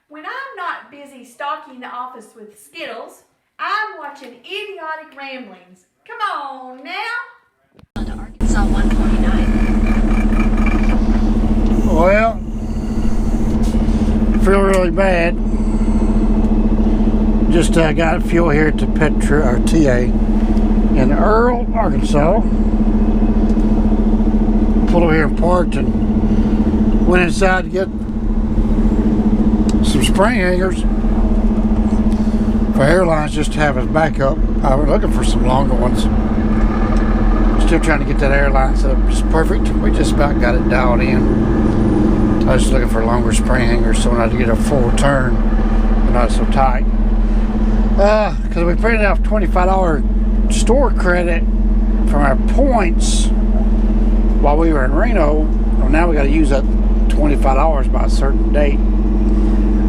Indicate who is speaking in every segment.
Speaker 1: When I'm not busy stalking the office with Skittles, I'm watching idiotic ramblings. Come on now.
Speaker 2: To Arkansas 149.
Speaker 3: Well, feel really bad. Just got fuel here at the TA in Earl, Arkansas. Pulled over here and parked and went inside to get some spring hangers for airlines just to have as backup. I was looking for some longer ones. Still trying to get that airline set up just perfect. We just about got it dialed in. I was just looking for longer spring hangers so when I had to get a full turn and not so tight. Because we printed off $25 store credit from our points while we were in Reno. Well, now we got to use that $25 by a certain date.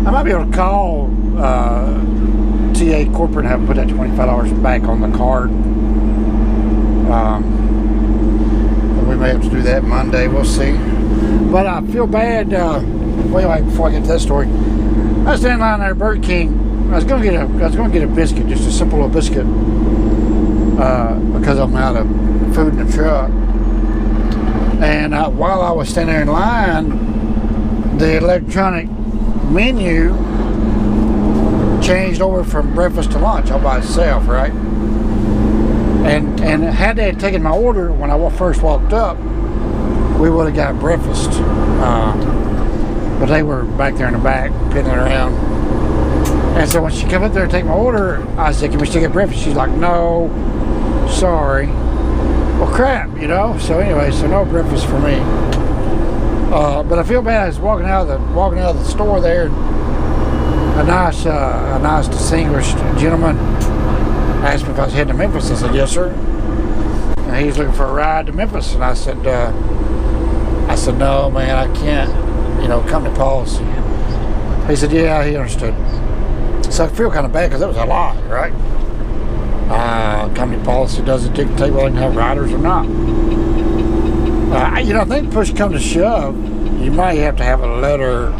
Speaker 3: I might be able to call TA Corporate and have them put that $25 back on the card. We may have to do that Monday. We'll see. But I feel bad. Wait, before I get to that story, I was standing in line there at Burger King. I was gonna get a biscuit, just a simple little biscuit, because I'm out of food in the truck. And while I was standing there in line, the electronic menu changed over from breakfast to lunch all by itself, right? And had they taken my order when I first walked up, we would have got breakfast. But they were back there in the back, piddling around. And so when she came up there to take my order, I said, "Can we still get breakfast?" She's like, "No, sorry." Well, crap, you know. So anyway, so no breakfast for me. But I feel bad. I was walking out of the store there. A nice distinguished gentleman asked me if I was heading to Memphis. I said, "Yes, sir." And he's looking for a ride to Memphis. And I said, "No, man, I can't. You know, company policy." He said, "Yeah," he understood. So I feel kind of bad because that was a lie, right? Company policy doesn't dictate whether I can have riders or not. I think push come to shove, you might have to have a letter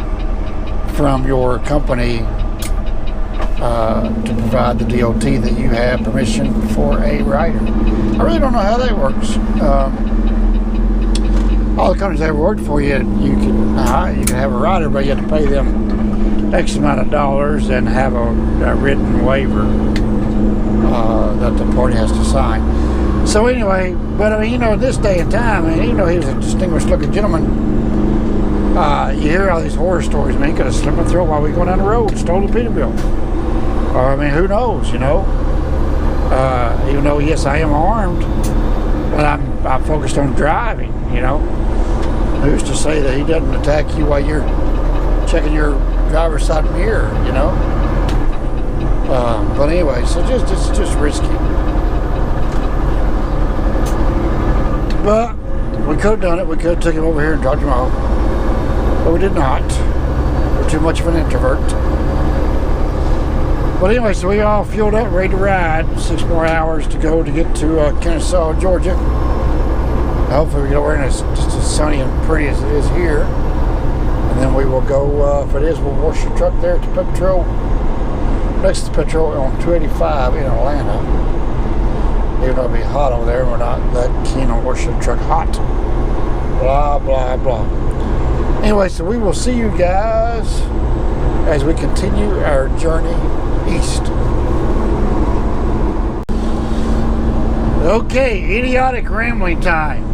Speaker 3: from your company to provide the DOT that you have permission for a rider. I really don't know how that works. All the companies that work for you, you can have a rider, but you have to pay them X amount of dollars and have a written waiver that the party has to sign. So anyway, but I mean, you know, this day and time, I mean, even though he was a distinguished looking gentleman, you hear all these horror stories. I mean, he could have slipped my throat while we were going down the road and stole the Peterbilt. Or I mean, who knows, you know? Even though, yes, I am armed, but I'm focused on driving, you know? Who's to say that he doesn't attack you while you're checking your driver's side mirror, you know? But anyway, so it's just risky. But we could have done it. We could have took him over here and dropped him off. But we did not. We're too much of an introvert. But anyway, so we all fueled up, ready to ride. 6 more hours to go to get to Kennesaw, Georgia. Hopefully we get over here and it's just as sunny and pretty as it is here. And then we will go, if it is, we'll wash the truck there at the Petro, next to the Petro on 285 in Atlanta. Even though it'll be hot over there, we're not that keen on washing the truck hot. Blah, blah, blah. Anyway, so we will see you guys as we continue our journey east. Okay, idiotic rambling time.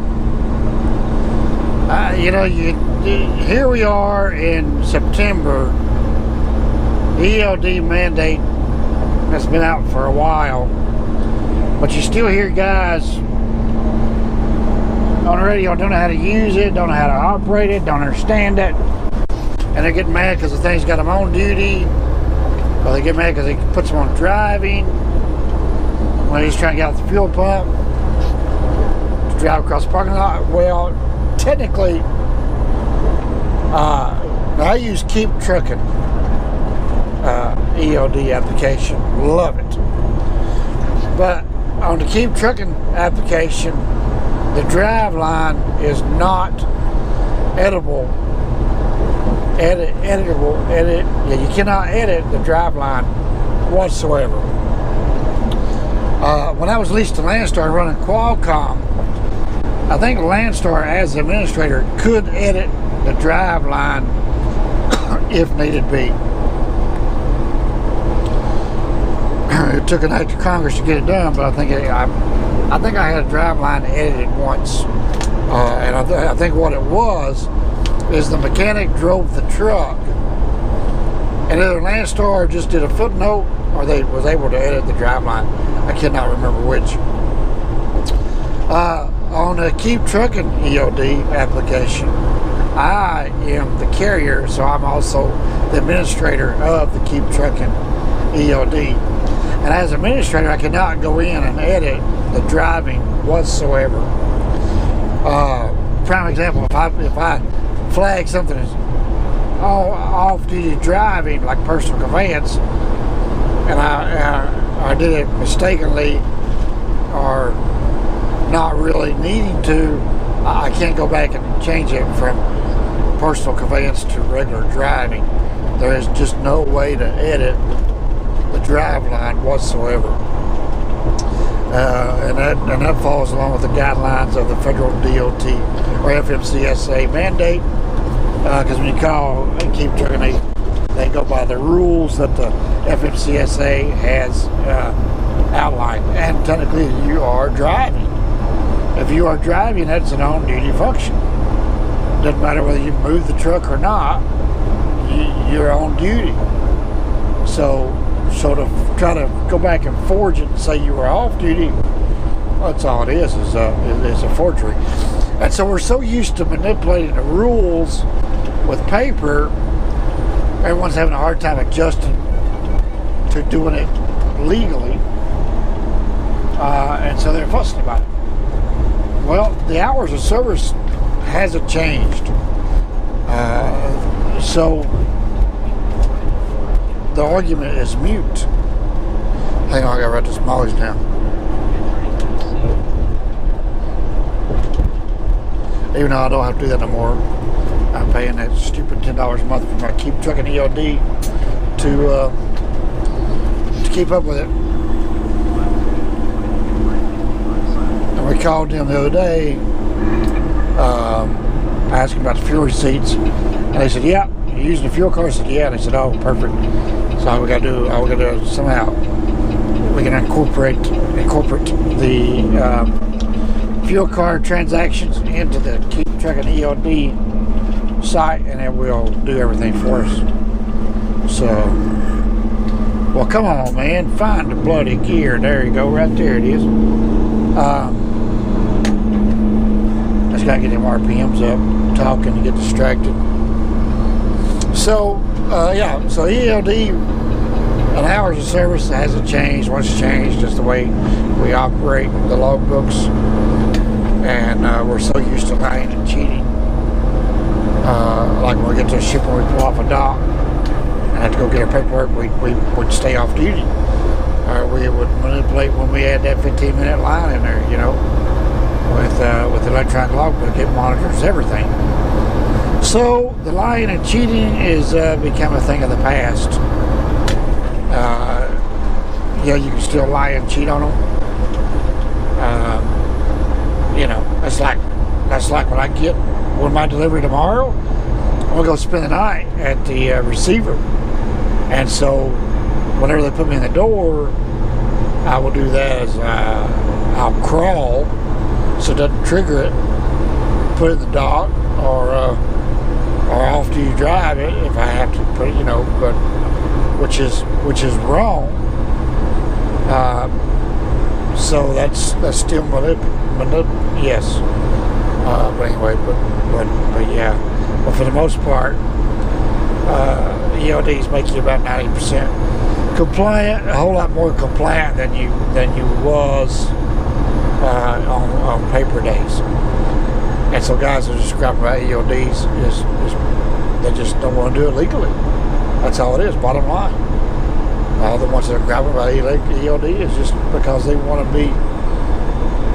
Speaker 3: Here we are in September. The ELD mandate has been out for a while, but you still hear guys on the radio don't know how to use it, don't know how to operate it, don't understand it, and they're getting mad because the thing's got them on duty, or they get mad because it puts them on driving when he's trying to get out the fuel pump to drive across the parking lot. Well, technically, I use Keep Trucking ELD application. Love it. But on the Keep Trucking application, the drive line is not edible You cannot edit the driveline whatsoever. When I was leased to Landstar running Qualcomm, I think Landstar as the administrator could edit the driveline if needed be. It took an act of Congress to get it done, but I think I had a driveline edited once, and I think what it was is the mechanic drove the truck, and either Landstar just did a footnote or they was able to edit the driveline. I cannot remember which. On the Keep Trucking EOD application, I am the carrier, so I'm also the administrator of the Keep Trucking EOD. And as administrator, I cannot go in and edit the driving whatsoever. Prime example: if I flag something as off-duty driving, like personal conveyance, and I did it mistakenly or not really needing to, I can't go back and change it from personal conveyance to regular driving. There is just no way to edit the driveline whatsoever, and that falls along with the guidelines of the federal DOT or FMCSA mandate. Because when you call Keep Trucking, they go by the rules that the FMCSA has outlined, and technically you are driving. If you are driving, that's an on-duty function. Doesn't matter whether you move the truck or not, you're on duty. So to try to go back and forge it and say you were off duty, well, that's all it is a forgery. And so we're so used to manipulating the rules with paper, everyone's having a hard time adjusting to doing it legally, and so they're fussing about it. Well, the hours of service hasn't changed, so the argument is mute. Hang on, I gotta write this mileage down. Even though I don't have to do that no more, I'm paying that stupid $10 a month for my Keep Trucking EOD to keep up with it. And we called them the other day, asking about the fuel receipts, and they said, "Yeah, you're using the fuel card." I said, "Yeah." And they said, "Oh, perfect." So all we gotta do somehow we can incorporate the fuel card transactions into the Keep Trucking EOD site, and it will do everything for us. So, well, come on, man, find the bloody gear. There you go, right there it is. Just gotta get them RPMs up, talking to get distracted. So, yeah, so EOD and hours of service hasn't changed. What's changed is the way we operate the logbooks, and we're so used to lying and cheating. Like when we get to a ship and we pull off a dock and have to go get our paperwork, we would stay off duty. We would manipulate when we had that 15-minute line in there, you know, with the electronic logbook. It monitors everything. So the lying and cheating is become a thing of the past. Yeah, you can still lie and cheat on them. You know, that's like when I get my delivery tomorrow, I'm gonna go spend the night at the receiver, and so whenever they put me in the door, I will do that as I'll crawl so it doesn't trigger it, put it in the dock, or off to you drive it if I have to put it, you know, but which is wrong. So that's still yes. But anyway, but yeah. But for the most part, ELDs make you about 90% compliant, a whole lot more compliant than you was on paper days. And so guys are just grabbing about ELDs is they just don't want to do it legally. That's all it is, bottom line. All the ones that are grabbing about ELD is just because they want to be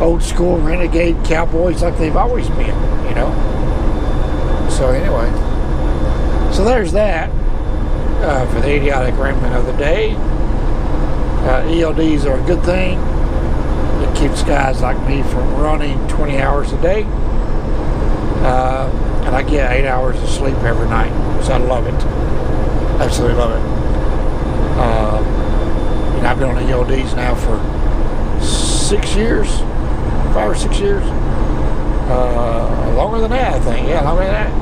Speaker 3: old school renegade cowboys like they've always been, you know. So anyway, So there's that for the idiotic rambling of the day. ELDs are a good thing. It keeps guys like me from running 20 hours a day. And I get 8 hours of sleep every night. So I love it. Absolutely love it. And I've been on ELDs now for 6 years, 5 or 6 years. Longer than that, I think. Yeah, longer than that.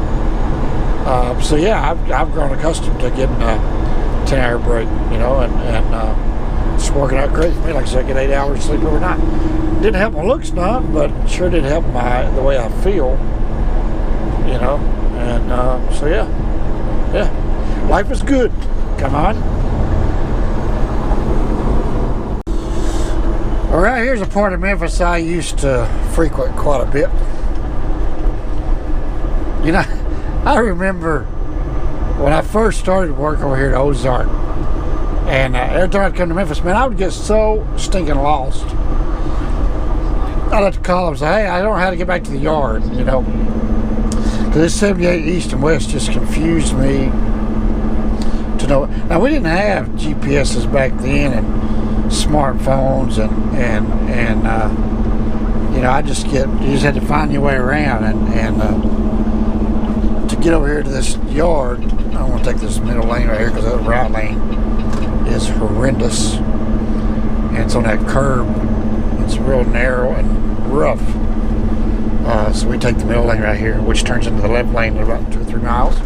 Speaker 3: So yeah, I've grown accustomed to getting a 10-hour break, you know, and it's working out great for me. Like I said, I get 8 hours of sleep every night. Didn't help my looks none, but sure did help the way I feel, you know. And so yeah, life is good. Come on. All right, here's a part of Memphis I used to frequent quite a bit. You know, I remember when I first started work over here at Ozark, and every time I'd come to Memphis, man, I would get so stinking lost. I'd have to call them and say, hey, I don't know how to get back to the yard, you know. Because this 78 East and West just confused me to know. Now, we didn't have GPSs back then and smartphones and you know, you just had to find your way around and to get over here to this yard. I don't want to take this middle lane right here because the right lane is horrendous, and it's on that curb. It's real narrow and rough, so we take the middle lane right here, which turns into the left lane in about 2 or 3 miles.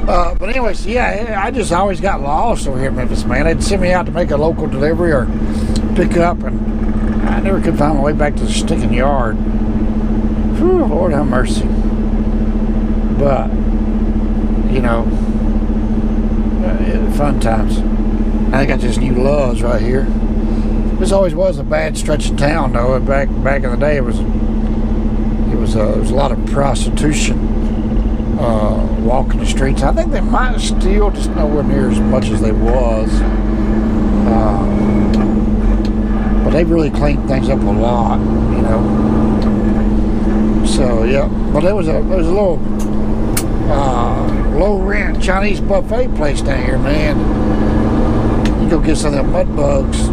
Speaker 3: But anyways, yeah, I just always got lost over here in Memphis, man. They'd send me out to make a local delivery or pick up, and I never could find my way back to the stinking yard. Whew, Lord have mercy. But, you know, fun times. I think I just knew Love's right here. This always was a bad stretch of town, though. Back in the day, it was a lot of prostitution. Walking the streets. I think they might still, just nowhere near as much as they was. But they've really cleaned things up a lot, you know. So yeah, but there was a little low rent Chinese buffet place down here, man. You go get some of them mud bugs.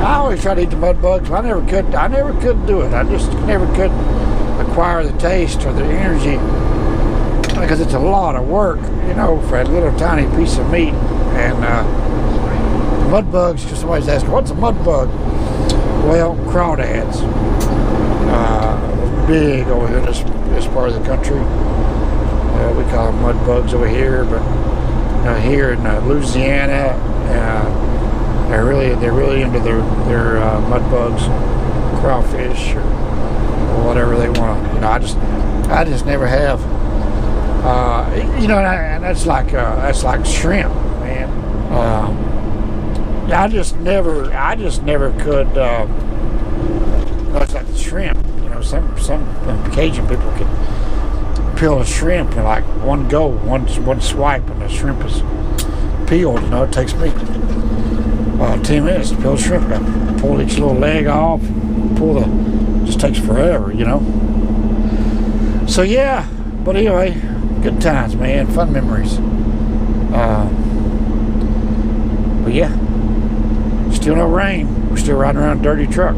Speaker 3: I always try to eat the mud bugs, but I never could do it. I just never could acquire the taste or the energy, because it's a lot of work, you know, for a little tiny piece of meat. And mud bugs, because somebody's asking, what's a mud bug? Well, crawdads. Big over here in this part of the country. We call them mud bugs over here, but here in Louisiana, they're really into their mud bugs, crawfish, or whatever they want. You know, I just never have. You know, and that's like shrimp, man. I just never could. It's like the shrimp. You know, some Cajun people can peel a shrimp in like one go, one swipe, and the shrimp is peeled. You know, it takes me 10 minutes to peel a shrimp. I pull each little leg off, just takes forever, you know. So yeah, but anyway, good times, man, fun memories. But yeah, still no rain. We're still riding around a dirty truck.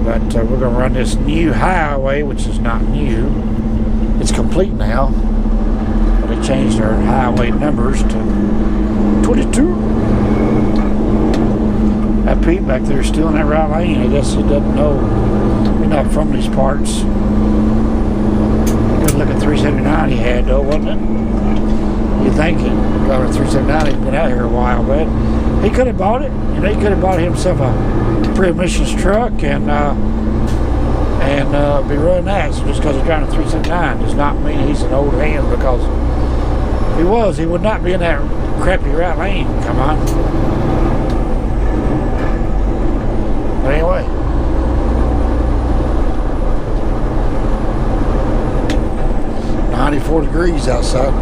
Speaker 3: But we're gonna run this new highway, which is not new. It's complete now, but they changed our highway numbers to 22. That Pete back there is still in that right lane. I guess he doesn't know. We're not from these parts. Good looking 379 he had, though, wasn't it? You think he driving a 379? He's been out here a while, but he could have bought it. You know, he could have bought himself a pre-emissions truck and be running that. So just because he's driving a 379 does not mean he's an old hand, because if he would not be in that crappy right lane. Come on. But anyway, .94 degrees outside.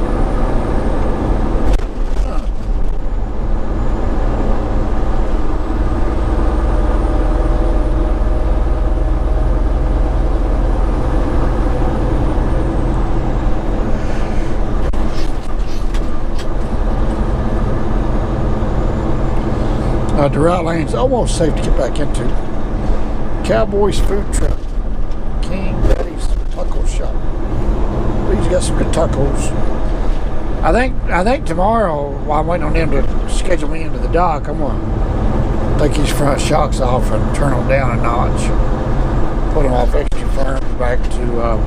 Speaker 3: But the right lane's almost safe to get back into. Cowboys food truck. King Daddy's taco shop. He's got some good tacos. I think tomorrow, while I'm waiting on them to schedule me into the dock, I'm gonna take these front shocks off and turn them down a notch. Put them off extra firm back to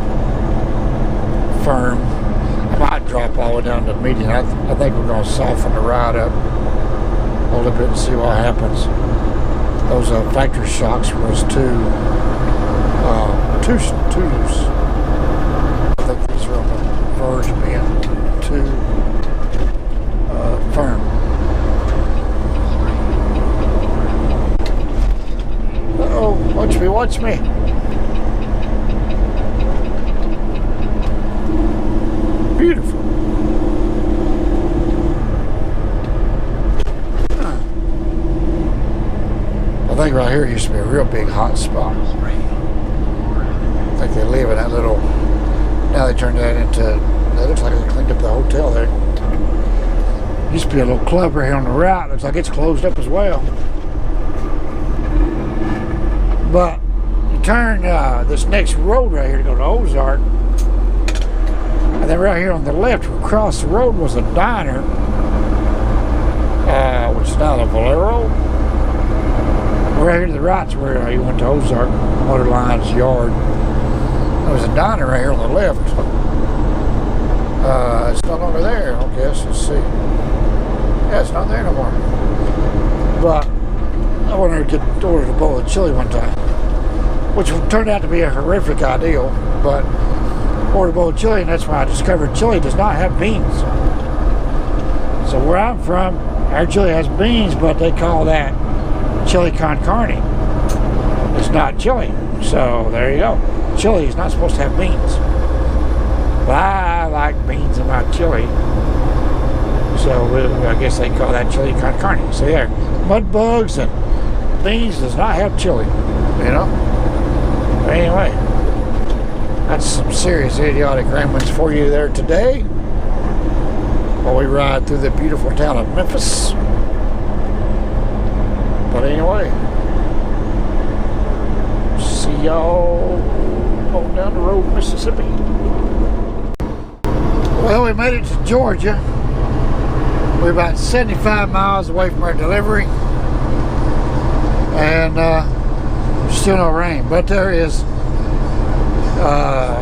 Speaker 3: firm. I might drop all the way down to medium. I think we're gonna soften the ride up a little bit and see what happens. Those factory shocks was too loose. I think these are on the verge of being too firm. Uh-oh, watch me. Beautiful. I think right here used to be a real big hot spot. I think they live in that little, now they turned that into, that looks like they cleaned up the hotel there. Used to be a little club right here on the right. Looks like it's closed up as well. But you turn this next road right here to go to Ozark. And then right here on the left across the road was a diner, which is now the Valero. Right here to the right's where you went to Ozark Motor Line's yard. There was a diner right here on the left. It's no longer there, I guess. Let's see. Yeah, it's not there no more. But I wanted to order a bowl of chili one time, which turned out to be a horrific idea. But ordered a bowl of chili, and that's why I discovered chili does not have beans. So where I'm from, our chili has beans, but they call that chili con carne. It's not chili. So there you go. Chili is not supposed to have beans. But I like beans in my chili. So I guess they call that chili con carne. So there, mud bugs and beans does not have chili. You know? But anyway, that's some serious idiotic ramblings for you there today. While we ride through the beautiful town of Memphis. But anyway, see y'all on down the road, Mississippi. Well, we made it to Georgia. We're about 75 miles away from our delivery. And still no rain, but there is, I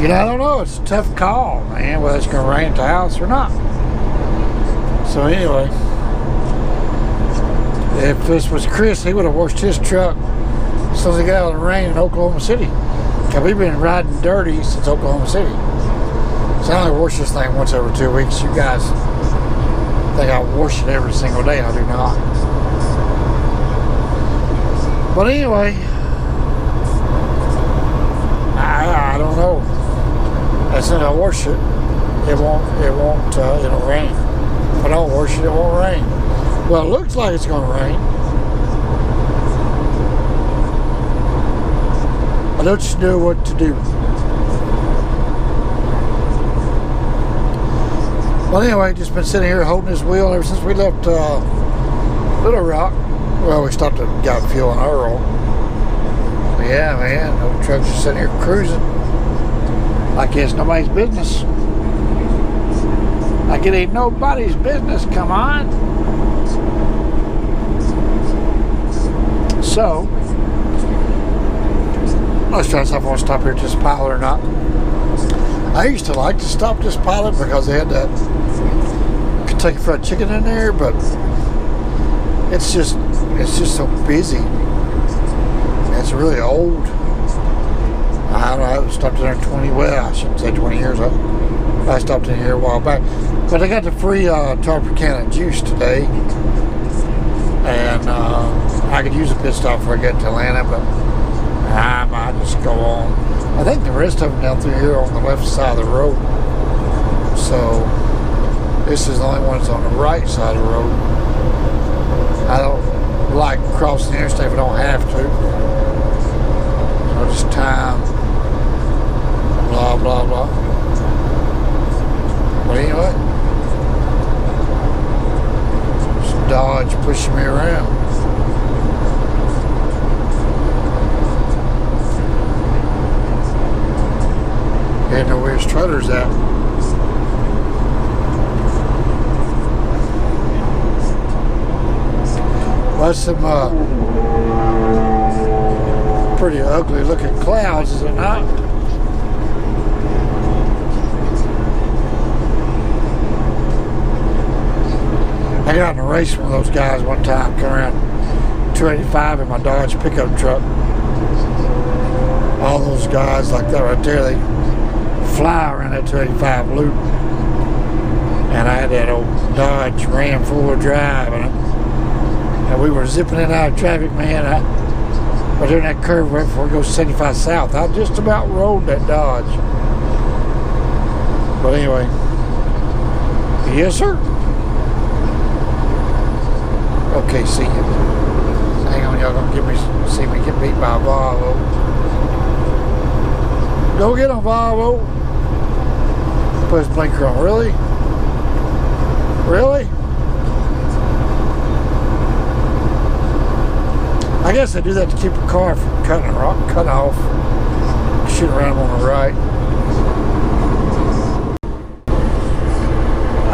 Speaker 3: don't know, it's a tough call, man, whether it's going to rain at the house or not. So anyway, if this was Chris, he would have washed his truck as soon as he got out of the rain in Oklahoma City. Because we've been riding dirty since Oklahoma City. So I only wash this thing once every 2 weeks. You guys think I wash it every single day. I do not. But anyway, I don't know. As soon as I wash it, it'll rain. If I don't wash it, it won't rain. Well, it looks like it's going to rain. I don't just know what to do. Well, anyway, just been sitting here holding this wheel ever since we left Little Rock. Well, we stopped and got fuel in Earl. But yeah, man, those trucks are sitting here cruising like it's nobody's business. Like it ain't nobody's business, come on. So, let's try to see if I want to stop here at this pilot or not. I used to like to stop this pilot because they had that Kentucky Fried Chicken in there, but it's just so busy. It's really old. I don't know, I stopped in there I shouldn't say 20 years. I stopped in here a while back. But I got the free Tropicana juice today. And I could use a pit stop before I get to Atlanta, but I might just go on. I think the rest of them down through here on the left side of the road. So this is the only one that's on the right side of the road. I don't like crossing the interstate if I don't have to. So just time, blah, blah, blah. But anyway, some Dodge pushing Didn't know where his trailer's at. Well, some pretty ugly looking clouds, is it not? I got in a race with those guys one time, coming around 285 in my Dodge pickup truck. All those guys like that right there, they fly around that 285 loop. And I had that old Dodge Ram 4-wheel drive, and we were zipping in and out of traffic, man. But during that curve right before it goes 75 south, I just about rolled that Dodge. But anyway, yes, sir. Okay, see you. Hang on, y'all don't see me get beat by a Volvo. Go get him, Volvo. Put his blinker on. Really? Really? I guess they do that to keep a car from cutting off. Shoot around on the right.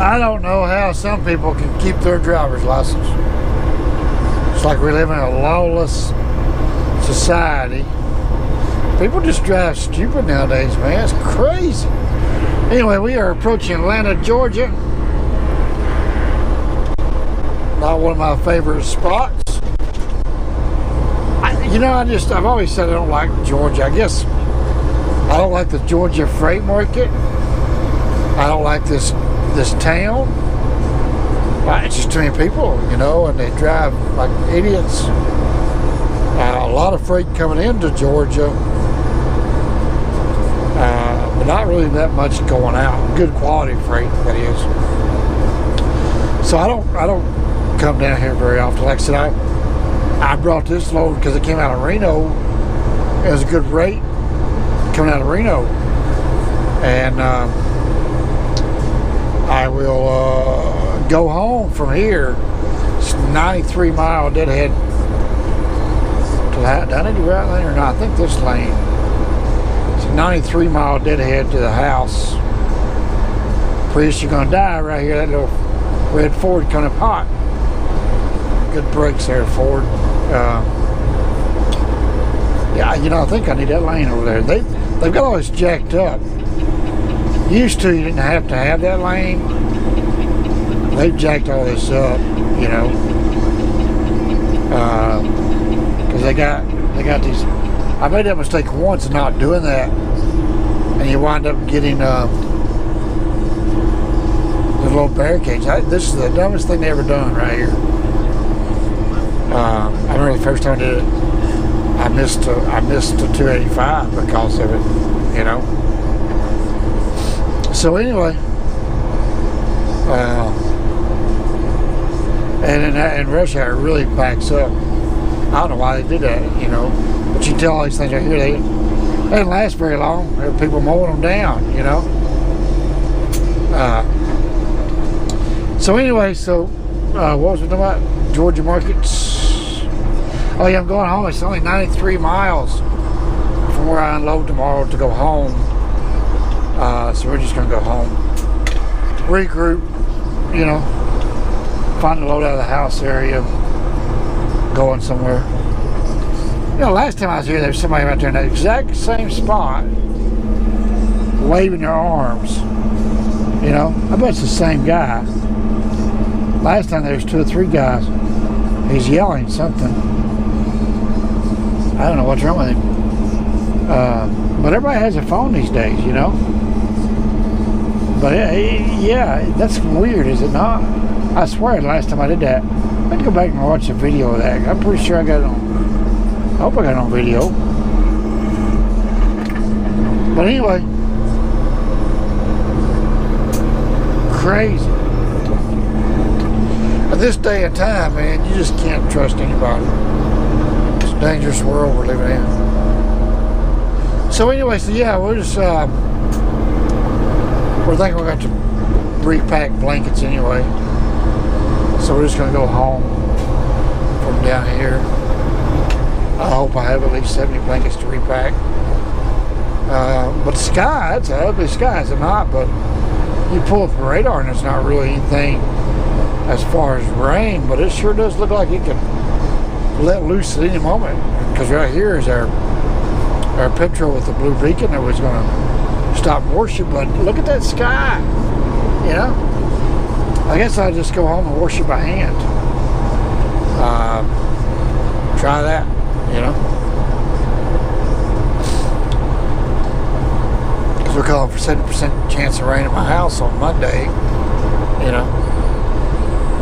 Speaker 3: I don't know how some people can keep their driver's license. It's like we live in a lawless society. People just drive stupid nowadays, man. It's crazy. Anyway, we are approaching Atlanta, Georgia. Not one of my favorite spots. I've always said I don't like Georgia. I guess I don't like the Georgia freight market. I don't like this town. It's just too many people, and they drive like idiots. A lot of freight coming into Georgia, but not really that much going out. Good quality freight, that is. So I don't come down here very often. Like I said, I brought this load because it came out of Reno. It was a good rate coming out of Reno, and I will go home from here. It's 93-mile deadhead to that. Do I need the right lane or not? I think this lane. It's a 93-mile deadhead to the house. Prius, you're gonna die right here. That little red Ford coming up hot. Good brakes there, Ford. Yeah, I think I need that lane over there. They've got all this jacked up. Used to, you didn't have to have that lane. They've jacked all this up, because they got these. I made that mistake once of not doing that, and you wind up getting the little barricades. This is the dumbest thing they ever done right here. I remember the first time I did it, I missed the 285 because of it, So anyway, and in rush hour it really backs up. I don't know why they did that, But you can tell all these things right here, they didn't last very long. There were people mowing them down, So anyway, what was we talking about? Georgia markets. Oh yeah, I'm going home. It's only 93 miles from where I unload tomorrow to go home. So we're just gonna go home, regroup, find a load out of the house area, going somewhere. Last time I was here, there was somebody right there in that exact same spot, waving their arms. I bet it's the same guy. Last time there was 2 or 3 guys. He's yelling something. I don't know what's wrong with him. But everybody has a phone these days, But yeah, that's weird, is it not? I swear the last time I did that, I had to go back and watch a video of that. I'm pretty sure I got it on. I hope I got it on video. But anyway, crazy. At this day and time, man, you just can't trust anybody. It's a dangerous world we're living in. So anyway, yeah, we're just we're thinking we're going to repack blankets anyway. So we're just going to go home from down here. I hope I have at least 70 blankets to repack. But the sky, it's an ugly sky, is it not? But you pull up the radar and it's not really anything as far as rain, but it sure does look like it can let loose at any moment. Because right here is our petrol with the blue beacon that was going to stop worship. But look at that sky, you know. I guess I'll just go home and worship by hand. Try that, you know. Because we're calling for 70% chance of rain at my house on Monday, you know.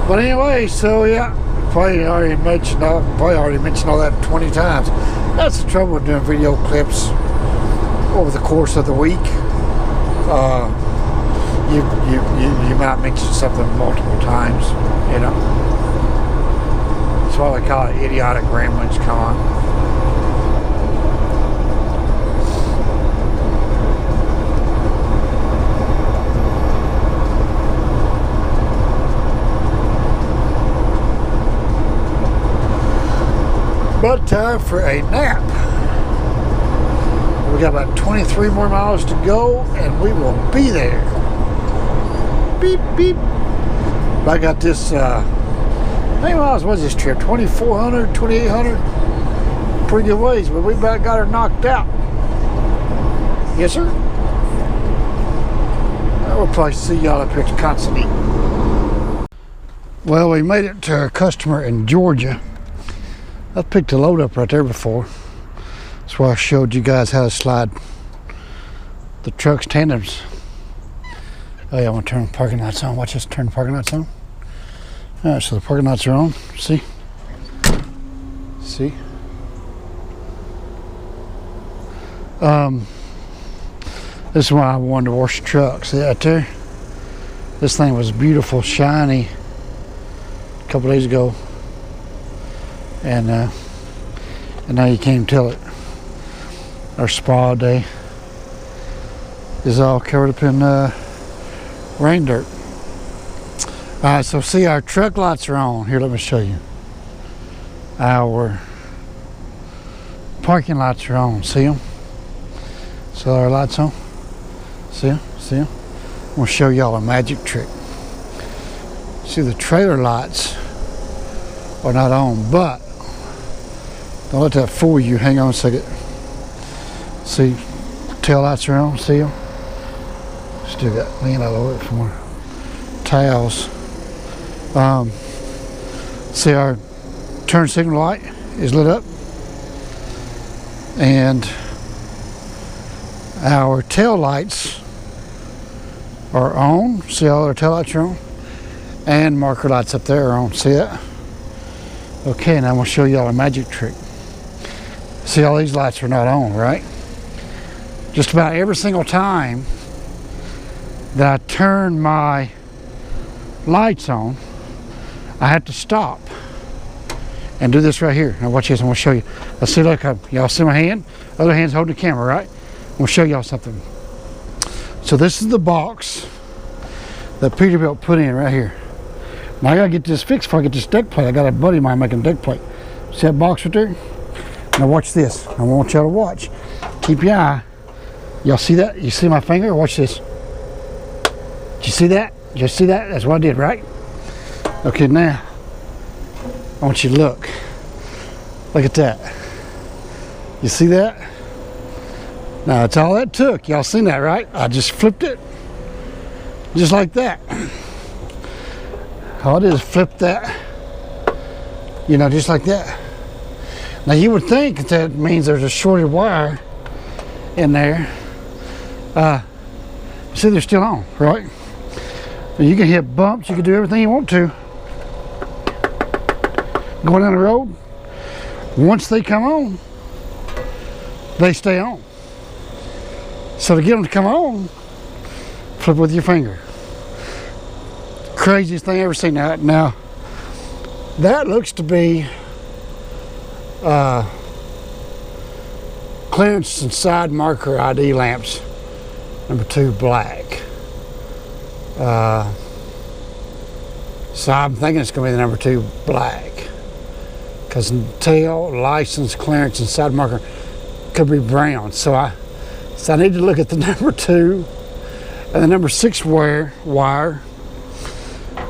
Speaker 3: But anyway, so yeah, probably already mentioned all that 20 times. That's the trouble with doing video clips over the course of the week. You might mention something multiple times, you know. That's why we call it idiotic ramblings. Come on. But time for a nap. We got about 23 more miles to go and we will be there. Beep, beep. I got this, how many miles was this trip? 2,400, 2,800? Pretty good ways, but we about got her knocked out. Yes, sir? I will probably see y'all up here at the Constantine. Well, we made it to our customer in Georgia. I picked a load up right there before. That's why I showed you guys how to slide the truck's tandems. Oh yeah, I'm gonna turn the parking lights on. Watch this, turn the parking lights on. Alright, so the parking lights are on. See? See? This is why I wanted to wash the truck. See that there? This thing was beautiful, shiny a couple days ago. And now you can't even tell it. Our spa day is all covered up in rain dirt. Alright, so see, our truck lights are on. Here, let me show you. Our parking lights are on. See them? So our lights on. See them? See them? I'm going to show y'all a magic trick. See, the trailer lights are not on, but don't let that fool you. Hang on a second. See, tail lights are on. See them? Still got lean all over it from our towels. See, our turn signal light is lit up, and our tail lights are on. See, all our tail lights are on, and marker lights up there are on. See that? Okay, now I'm going to show y'all a magic trick. See, all these lights are not on, right? Just about every single time that I turn my lights on, I have to stop and do this right here. Now watch this, I'm going to show you. Let's see, look, y'all see my hand? Other hand's holding the camera, right? I'm going to show y'all something. So this is the box that Peterbilt put in right here. Now I got to get this fixed before I get this deck plate. I got a buddy of mine making a deck plate. See that box right there? Now watch this. I want y'all to watch. Keep your eye. Y'all see that? You see my finger? Watch this. Did you see that? Did you see that? That's what I did, right? Okay, now I want you to look. Look at that. You see that? Now that's all that took. Y'all seen that, right? I just flipped it. Just like that. All I did is flip that. You know, just like that. Now you would think that means there's a shorted wire in there. See, they're still on, right? You can hit bumps, you can do everything you want to. Going down the road, once they come on, they stay on. So to get them to come on, flip with your finger. Craziest thing I ever seen. Now that looks to be clearance and side marker ID lamps, number 2 black. So I'm thinking it's going to be the number 2 black, because tail, license, clearance, and side marker could be brown. So So I need to look at the number 2 and the number 6 wire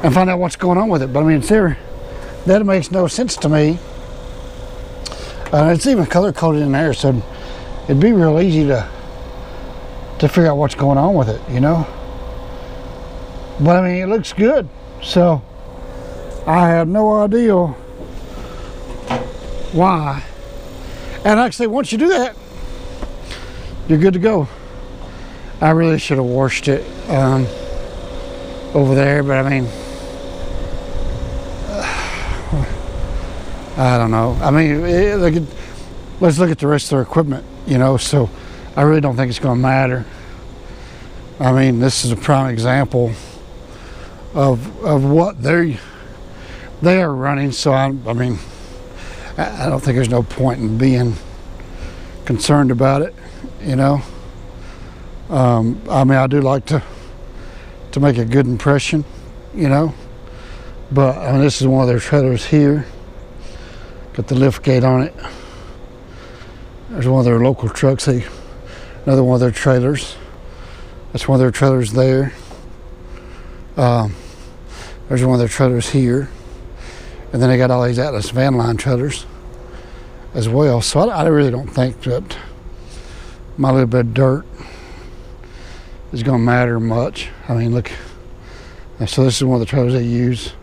Speaker 3: and find out what's going on with it. But I mean, that makes no sense to me. It's even color coded in there, so it'd be real easy to figure out what's going on with it, you know. But I mean, it looks good, so I have no idea why. And actually, once you do that, you're good to go. I really should have washed it over there, but I mean, I don't know. I mean, let's look at the rest of their equipment, you know. So I really don't think it's going to matter. I mean, this is a prime example of what they are running. So I mean, I don't think there's no point in being concerned about it, you know. I mean, I do like to make a good impression, you know. But I mean, this is one of their trailers here. Got the lift gate on it. There's one of their local trucks. Another one of their trailers. That's one of their trailers there. There's one of their trailers here. And then they got all these Atlas van line trailers as well. So I really don't think that my little bit of dirt is going to matter much. I mean, look. So this is one of the trailers they use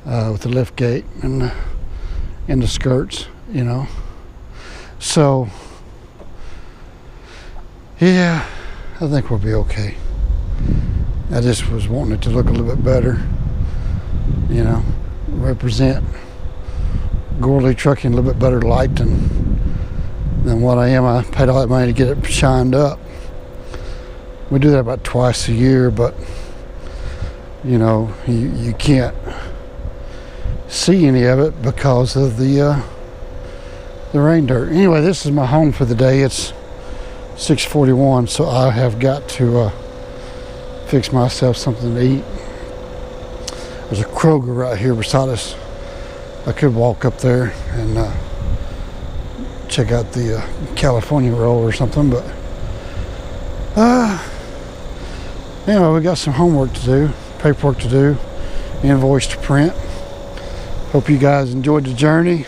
Speaker 3: with the lift gate and the skirts, you know. So, yeah, I think we'll be okay. I just was wanting it to look a little bit better, you know, represent Gorley Trucking a little bit better light than what I am. I paid all that money to get it shined up. We do that about twice a year, but you know, you can't see any of it because of the rain dirt. Anyway, this is my home for the day. It's 6:41, so I have got to fix myself something to eat. There's a Kroger right here beside us. I could walk up there and check out the California roll or something, but anyway, we got some homework to do, paperwork to do, invoice to print. Hope you guys enjoyed the journey.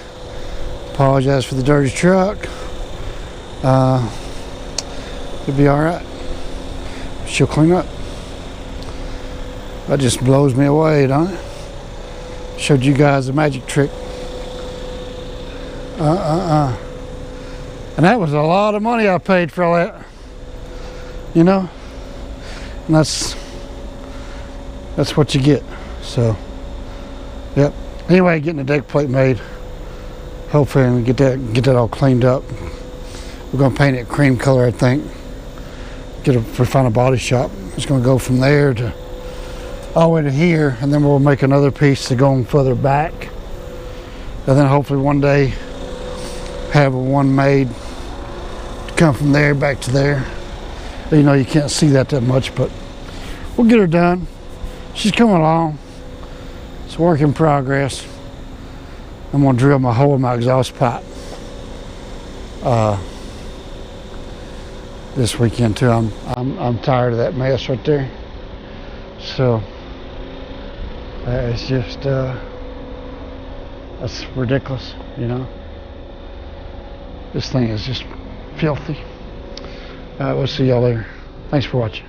Speaker 3: Apologize for the dirty truck. It'll be all right. She'll clean up. That just blows me away, don't it? Showed you guys a magic trick. And that was a lot of money I paid for all that. You know? And that's what you get. So, yep. Anyway, getting the deck plate made. Hopefully, we get that all cleaned up. We're gonna paint it cream color, I think. Find a body shop. It's gonna go from there to all the way to here, and then we'll make another piece to go on further back, and then hopefully one day have one made to come from there back to there. You know, you can't see that much, but we'll get her done. She's coming along. It's a work in progress. I'm gonna drill my hole in my exhaust pipe this weekend too. I'm tired of that mess right there. So it's just that's ridiculous, you know. This thing is just filthy. We'll see y'all later. Thanks for watching.